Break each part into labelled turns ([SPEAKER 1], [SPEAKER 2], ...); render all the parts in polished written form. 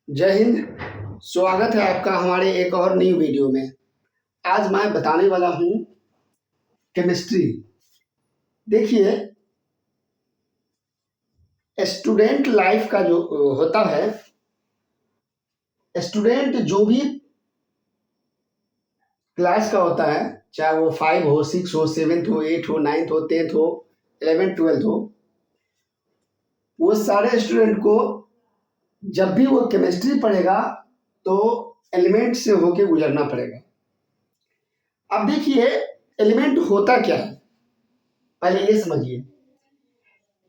[SPEAKER 1] जय हिंद। स्वागत है आपका हमारे एक और न्यू वीडियो में। आज मैं बताने वाला हूँ केमिस्ट्री। देखिए, स्टूडेंट लाइफ का जो होता है, स्टूडेंट जो भी क्लास का होता है, चाहे वो 5 हो, 6 हो, 7th हो, 8 हो, 9th हो, 10th हो, 11th 12th हो, वो सारे स्टूडेंट को जब भी वो केमिस्ट्री पढ़ेगा तो एलिमेंट से होके गुजरना पड़ेगा। अब देखिए, एलिमेंट होता क्या है, पहले ये समझिए।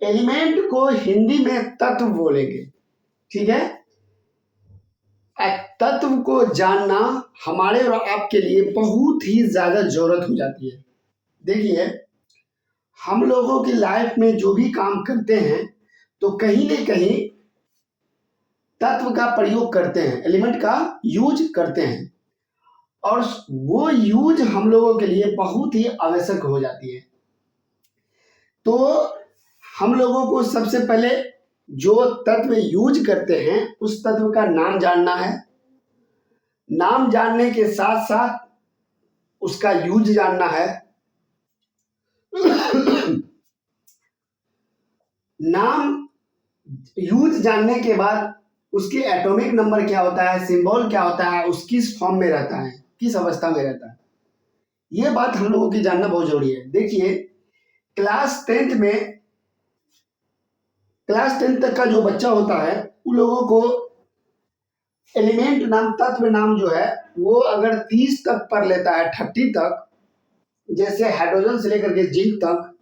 [SPEAKER 1] एलिमेंट को हिंदी में तत्व बोलेंगे, ठीक है। तत्व को जानना हमारे और आपके लिए बहुत ही ज्यादा जरूरत हो जाती है। देखिए, हम लोगों की लाइफ में जो भी काम करते हैं तो कहीं न कहीं तत्व का प्रयोग करते हैं, एलिमेंट का यूज करते हैं, और वो यूज हम लोगों के लिए बहुत ही आवश्यक हो जाती है। तो हम लोगों को सबसे पहले जो तत्व यूज करते हैं उस तत्व का नाम जानना है। नाम जानने के साथ साथ उसका यूज जानना है। नाम यूज जानने के बाद उसके एटॉमिक नंबर क्या होता है, सिंबल क्या होता है, उस किस फॉर्म में रहता है, किस अवस्था में रहता है, ये बात हम लोगों की जानना बहुत जरूरी है। देखिए, क्लास 10th तक का जो बच्चा होता है उन लोगों को एलिमेंट नाम, तत्व नाम जो है वो अगर 30 तक पढ़ लेता है, 30 तक, जैसे हाइड्रोजन से लेकर के जिंक तक,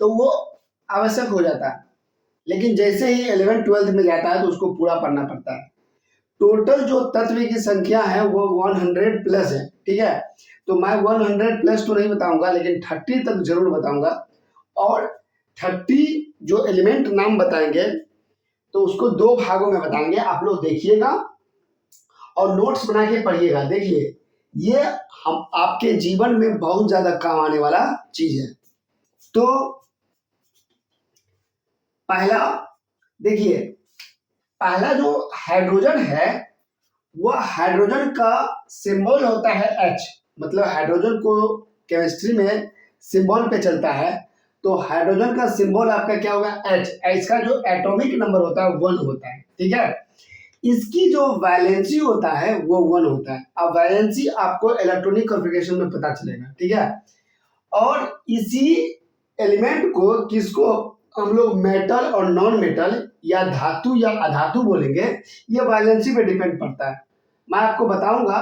[SPEAKER 1] तो वो आवश्यक हो जाता है। लेकिन जैसे ही 11th 12th में जाता है तो उसको पूरा पढ़ना पड़ता है। टोटल जो तत्व की संख्या है वो 100 प्लस है, ठीक है। तो मैं 100 प्लस तो नहीं बताऊंगा, लेकिन 30 तक जरूर बताऊंगा। और 30 जो एलिमेंट नाम बताएंगे तो उसको 2 भागों में बताएंगे। आप लोग देखिएगा और नोट्स बना के पढ़िएगा। देखिए, ये हम आपके जीवन में बहुत ज्यादा काम आने वाला चीज है। तो पहला देखिए, पहला जो हाइड्रोजन है वह हाइड्रोजन का सिंबल होता है H। मतलब हाइड्रोजन को केमिस्ट्री में सिंबल पे चलता है, तो हाइड्रोजन का सिंबल आपका क्या होगा, H। इसका जो एटॉमिक नंबर होता है 1 होता है, ठीक है। इसकी जो वैलेंसी होता है वो 1 होता है। अब वैलेंसी आपको इलेक्ट्रॉनिक कॉन्फ़िगरेशन में पता चलेगा, ठीक है। और इसी एलिमेंट को किसको हम लोग मेटल और नॉन मेटल या धातु या अधातु बोलेंगे, ये वैलेंसी पे डिपेंड पड़ता है। मैं आपको बताऊंगा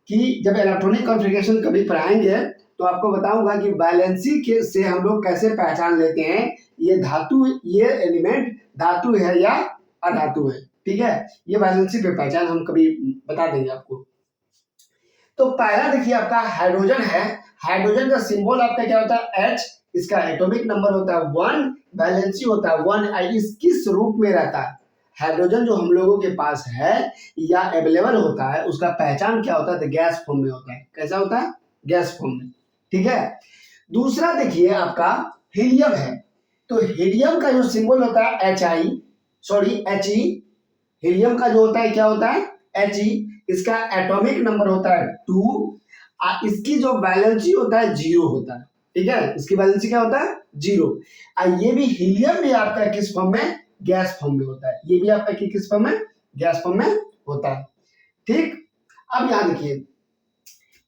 [SPEAKER 1] कि जब इलेक्ट्रॉनिक कॉन्फ़िगरेशन कभी पढ़ाएंगे तो आपको बताऊंगा कि वैलेंसी के से हम लोग कैसे पहचान लेते हैं ये धातु, ये एलिमेंट धातु है या अधातु है, ठीक है। ये वैलेंसी पे पहचान हम कभी बता देंगे आपको। तो पहला देखिए आपका हाइड्रोजन है। हाइड्रोजन का सिंबल आपका क्या होता है, H। इसका एटॉमिक नंबर होता है 1, वैलेंसी होता है 1। इस किस रूप में रहता है हाइड्रोजन जो हम लोगों के पास है या अवेलेबल होता है, उसका पहचान क्या होता है, तो गैस फॉर्म में होता है। कैसा होता है, गैस फॉर्म में, ठीक है। दूसरा देखिए आपका हीलियम है। तो हीलियम का जो सिंबल होता है He। हीलियम का जो होता है क्या होता है, He। इसका एटॉमिक नंबर होता है 2। इसकी जो वैलेंसी होता है 0 होता है, ठीक है। इसकी वैलेंसी क्या होता है, 0। ये भी हीलियम भी आपका किस फॉर्म में, गैस फॉर्म में होता है। ये भी आपका किस फॉर्म में, गैस फॉर्म में होता है, ठीक। अब यहां देखिए,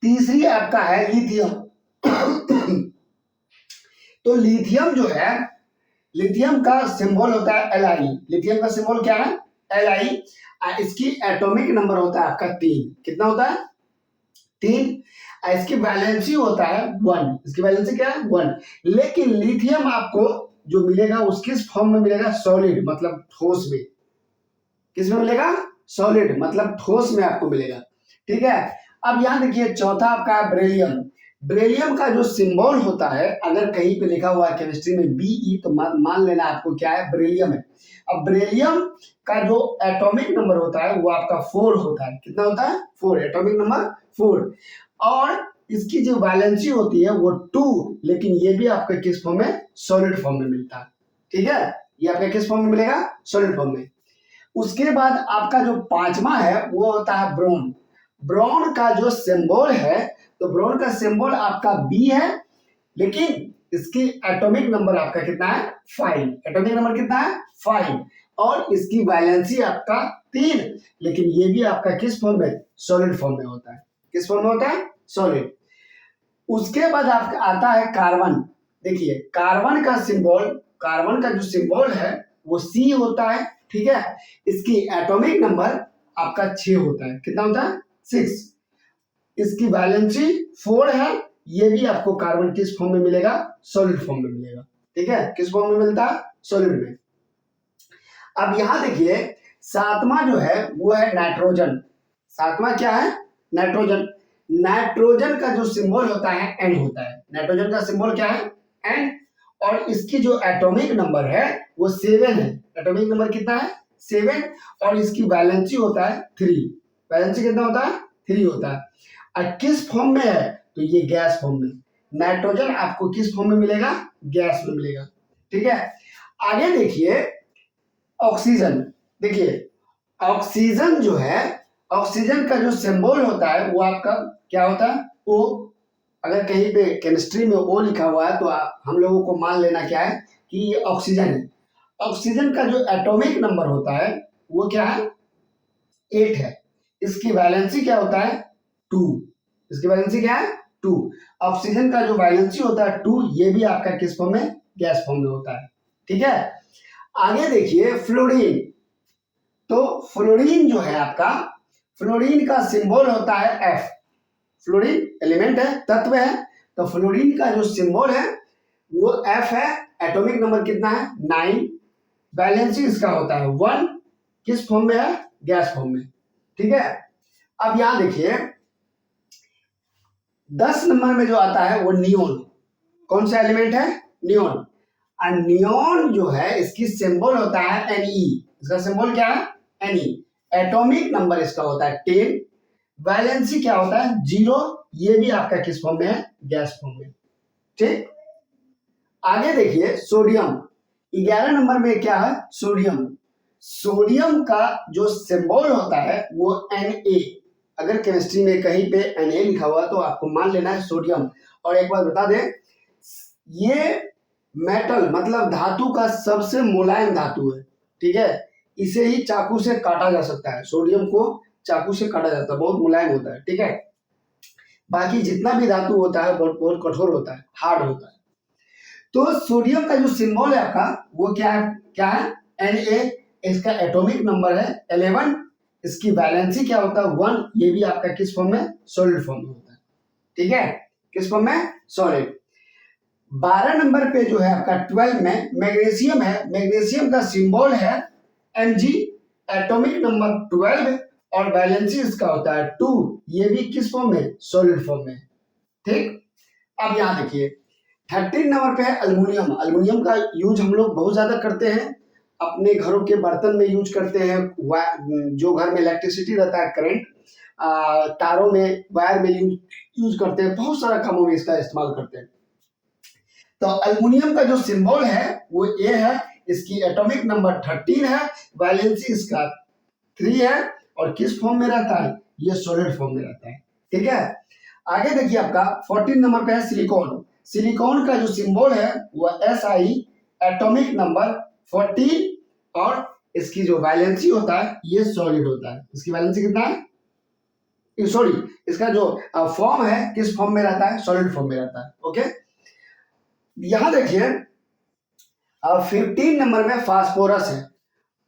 [SPEAKER 1] तीसरी आपका है लिथियम। तो लिथियम जो है, लिथियम का सिंबल होता है Li। लिथियम का सिंबल क्या है, Li। इसकी एटॉमिक नंबर होता है आपका 3। कितना होता है, 3। इसकी वैलेंसी होता है 1। इसकी वैलेंसी क्या है, 1। लेकिन लिथियम आपको जो मिलेगा उस किस फॉर्म में मिलेगा, सॉलिड, मतलब ठोस में। किस में मिलेगा, सॉलिड, मतलब ठोस में आपको मिलेगा, ठीक है। अब यहां देखिए, चौथा आपका है बेरिलियम। बेरिलियम का जो सिंबल होता है, अगर कहीं पे लिखा हुआ है केमिस्ट्री में Be, तो मान लेना आपको क्या है, बेरिलियम है। अब बेरिलियम का जो एटॉमिक नंबर होता है वो आपका 4 होता है। कितना होता है, 4, एटॉमिक नंबर 4। और इसकी जो वैलेंसी होती है वो 2, लेकिन ये भी आपका किस फॉर्म में, सॉलिड फॉर्म में मिलता है। ठीक है, ये आपका किस फॉर्म में मिलेगा, सॉलिड फॉर्म में। उसके बाद आपका जो पांचवा है वो होता है ब्रोन। ब्रोन का जो सिंबल है, तो ब्रोन का सिंबल आपका बी है, लेकिन इसकी एटॉमिक नंबर आपका कितना है, 5। एटॉमिक नंबर कितना है, 5। और इसकी वैलेंसी आपका 3, लेकिन ये भी आपका किस फॉर्म में, सॉलिड फॉर्म में होता है। किस फॉर्म में होता है, सॉलिड। उसके बाद आपका आता है कार्बन। देखिए कार्बन का सिंबल, कार्बन का जो सिंबल है वो सी होता है। ठीक है, इसकी एटॉमिक नंबर आपका 6 होता है। कितना होता है, 6। इसकी वैलेंसी 4 है। ये भी आपको कार्बन किस फॉर्म में मिलेगा, सॉलिड फॉर्म में मिलेगा। ठीक है, किस फॉर्म में मिलता है, सॉलिड में। अब यहां देखिए सातवां जो है वो है नाइट्रोजन। सातवां क्या है, नाइट्रोजन। नाइट्रोजन का जो सिंबल होता है एन होता है। नाइट्रोजन का सिंबल क्या है, एन। और इसकी जो एटॉमिक नंबर है वो 7 है। एटॉमिक नंबर कितना है, 7। और इसकी वैलेंसी होता है 3। वैलेंसी कितना होता है, 3 होता है। और किस फॉर्म में है, तो ये गैस फॉर्म में। नाइट्रोजन आपको किस फॉर्म में मिलेगा, गैस में मिलेगा। ठीक है, आगे देखिए ऑक्सीजन। देखिए ऑक्सीजन जो है, ऑक्सीजन का जो सिंबल होता है वो आपका क्या होता है, ओ। अगर कहीं पे केमिस्ट्री में ओ लिखा हुआ है तो हम लोगों को मान लेना क्या है कि ये ऑक्सीजन है। ऑक्सीजन का जो एटॉमिक नंबर होता है वो क्या है, 8 है। इसकी वैलेंसी क्या होता है, 2। इसकी वैलेंसी क्या है, 2। ऑक्सीजन का जो वैलेंसी होता है 2, ये भी आपका किस फॉर्म में, गैस फॉर्म में होता है। ठीक है, आगे देखिए फ्लोरीन। तो फ्लोरीन जो है आपका, फ्लोरीन का सिंबल होता है एफ। फ्लोरीन एलिमेंट है, तत्व है। तो फ्लोरीन का जो सिंबल है वो एफ है। एटॉमिक नंबर कितना है, 9। वैलेंसी इसका होता है 1। किस फॉर्म में है, गैस फॉर्म में। ठीक है, अब यहां देखिए 10 नंबर में जो आता है वो नियोन। कौन सा एलिमेंट है, नियोन। और नियोन जो है इसकी सिंबल होता है Ne। इसका सिंबल क्या है, Ne। एटॉमिक नंबर इसका होता है 10। वैलेंसी क्या होता है, 0। ये भी आपका किस फॉर्म में है, गैस फॉर्म में। ठीक, आगे देखिए सोडियम। 11 नंबर में क्या है, सोडियम। सोडियम का जो सिंबल होता है वो Na। अगर केमिस्ट्री में कहीं पे Na लिखा हुआ तो आपको मान लेना है सोडियम। और एक बात बता दें, ये मेटल मतलब धातु का सबसे मुलायम धातु है। ठीक है, इसे ही चाकू से काटा जा सकता है। सोडियम को चाकू से काटा जाता है, बहुत मुलायम होता है। ठीक है, बाकी जितना भी धातु होता है बहुत बहुत कठोर होता है, हार्ड होता है। तो सोडियम का जो सिंबल है आपका वो क्या है, क्या है, Na। इसका एटॉमिक नंबर है 11। इसकी वैलेंसी क्या होता है, 1। ये भी आपका किस फॉर्म में, सॉलिड फॉर्म में होता है। ठीक है, किस फॉर्म में, सॉलिड। 12 नंबर पे जो है आपका 12 में मैग्नीशियम है। मैग्नीशियम का सिंबल है Mg। एटॉमिक नंबर 12 और वैलेंसी इसका होता है 2। ये भी किस फॉर्म में, सॉलिड फॉर्म में। ठीक, अब यहां देखिए 13 नंबर पे है अल्युमिनियम। अल्युमिनियम का यूज हम लोग बहुत ज्यादा करते हैं, अपने घरों के बर्तन में यूज करते हैं। जो घर में इलेक्ट्रिसिटी रहता है, करंट, तारों में, वायर में यूज करते हैं। बहुत सारा कामों में इसका इस्तेमाल करते हैं। तो अल्युमिनियम का जो सिंबल है वो ए है। इसकी एटॉमिक नंबर 13 है। वैलेंसी इसका 3 है। और किस फॉर्म में रहता है, ये सॉलिड फॉर्म में रहता है। ठीक है, आगे देखिए आपका 14 नंबर पे है सिलिकॉन। सिलिकॉन का जो सिंबल है वो Si। Atomic number 14। और इसकी जो वैलेंसी होता है ये सॉलिड होता है। इसकी वैलेंसी कितना है, सॉरी, इसका जो फॉर्म है किस फॉर्म में रहता है, सॉलिड फॉर्म में रहता है। ओके, यहां देखिए 15 नंबर में फास्फोरस है।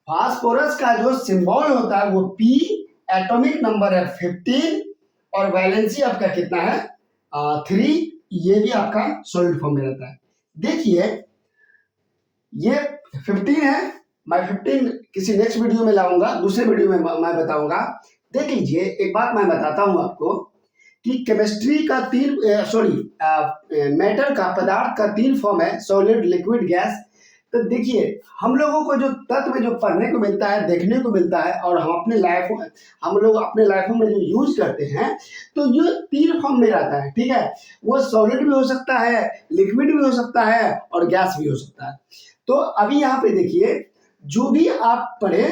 [SPEAKER 1] फास्फोरस का जो सिंबल होता है वो P। एटॉमिक नंबर है 15। और वैलेंसी आपका कितना है, 3। ये भी आपका सॉलिड फॉर्म में रहता है। देखिए ये 15 है। मैं 15 किसी नेक्स्ट वीडियो में लाऊंगा, दूसरे वीडियो में मैं बताऊंगा। देख लीजिए, एक बात मैं बताता हूं आपको कि केमिस्ट्री का मेटर का, पदार्थ का 3 फॉर्म है, सॉलिड, लिक्विड, गैस। तो देखिए, हम लोगों को जो तत्व जो पढ़ने को मिलता है, देखने को मिलता है और हम लोग अपने लाइफों में जो यूज करते हैं, तो ये 3 फॉर्म में रहता है, ठीक है। वो सॉलिड भी हो सकता है, लिक्विड भी हो सकता है और गैस भी हो सकता है। तो अभी यहाँ पे देखिए, जो भी आप पढ़े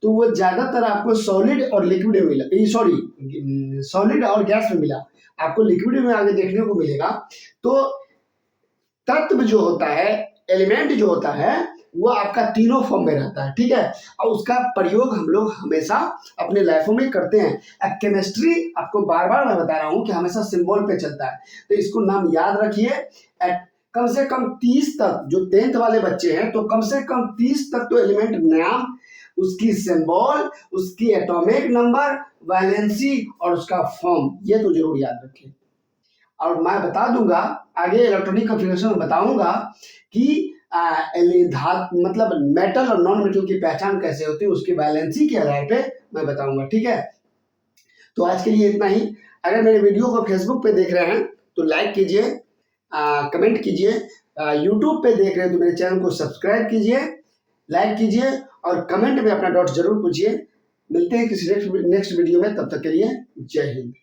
[SPEAKER 1] तो वो ज्यादातर आपको सॉलिड और लिक्विड में मिला, सॉरी सॉलिड और गैस में मिला, आपको लिक्विड में आगे देखने को मिलेगा। तो तत्व जो होता है, एलिमेंट जो होता है, वो आपका तीनों फॉर्म में रहता है, ठीक है। और उसका प्रयोग हम लोग हमेशा अपने लाइफों में करते हैं। अब केमिस्ट्री आपको बार बार मैं बता रहा हूँ कि हमेशा सिंबल पे चलता है, तो इसको नाम याद रखिए। कम से कम 30 तक, जो 10th वाले बच्चे हैं, तो कम से कम 30 तक तो एलिमेंट नाम, उसकी सिंबल, उसकी एटॉमिक नंबर, वैलेंसी और उसका फॉर्म, ये तो जरूर याद रखिए। और मैं बता दूंगा आगे इलेक्ट्रॉनिक कॉन्फ़िगरेशन में बताऊंगा कि मतलब मेटल और नॉन मेटल की पहचान कैसे होती है, उसकी वैलेंसी के आधार पे मैं बताऊंगा, ठीक है। तो आज के लिए इतना ही। अगर मेरे वीडियो को फेसबुक पे देख रहे हैं तो लाइक कीजिए, कमेंट कीजिए, यूट्यूब पे देख रहे हैं तो मेरे चैनल को सब्सक्राइब कीजिए, लाइक कीजिए और कमेंट में अपना डाउट जरूर पूछिए। मिलते हैं किसी नेक्स्ट वीडियो में, तब तक के लिए जय हिंद।